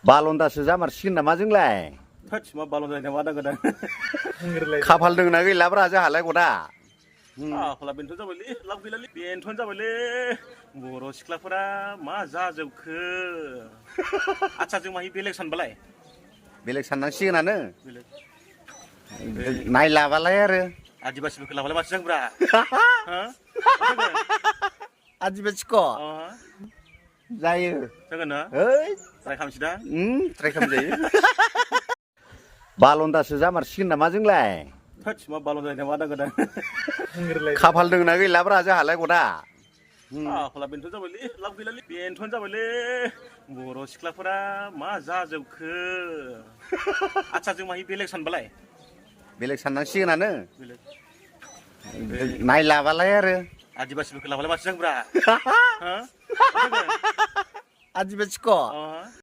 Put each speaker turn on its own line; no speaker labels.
बालन्दासो जामारसिगोन नामा जोंलाय
थोद मा बालन जानाय मा नांगौ दा
खाफाल दोंना गैलाब्रा जोंहालाय गदा
आखला बेनोथ' जाबायलै लाब गैलालै बेनोथ' जाबायलै बर' सिख्लाफोरा मा जाजोबखो आच्छा जों माहि बेलेग सानबालाय
बेलेग साननांसिगोनानो
बेलेग
नायलाबालाय आरो
आदिबासिफोरखौ लाबालाय माथो जांब्रा
आदिबासिख' जायो
जागोन ना
ओइ
ट्राइ खालामसै दा
ट्राइ खालामजायो बालन्दासो जामारसिगोन नामा जोंलाय
थोद मा बालन जानाय मा नांगौ दा
खाफाल दोंना गैलाब्रा जोंहालाय गदा
आखला बेनोथ' जाबायलै लाब गैलालै बेनोथ' जाबायलै बर' सिख्लाफोरा मा जाजोबखो आच्छा जों माहि बेलेग सानबालाय
बेलेग साननांसिगोनानो
बेलेग
नायलाबालाय आरो
आदिबासिफोरखौ लाबालाय माथो जांब्रा
आदिबासिख'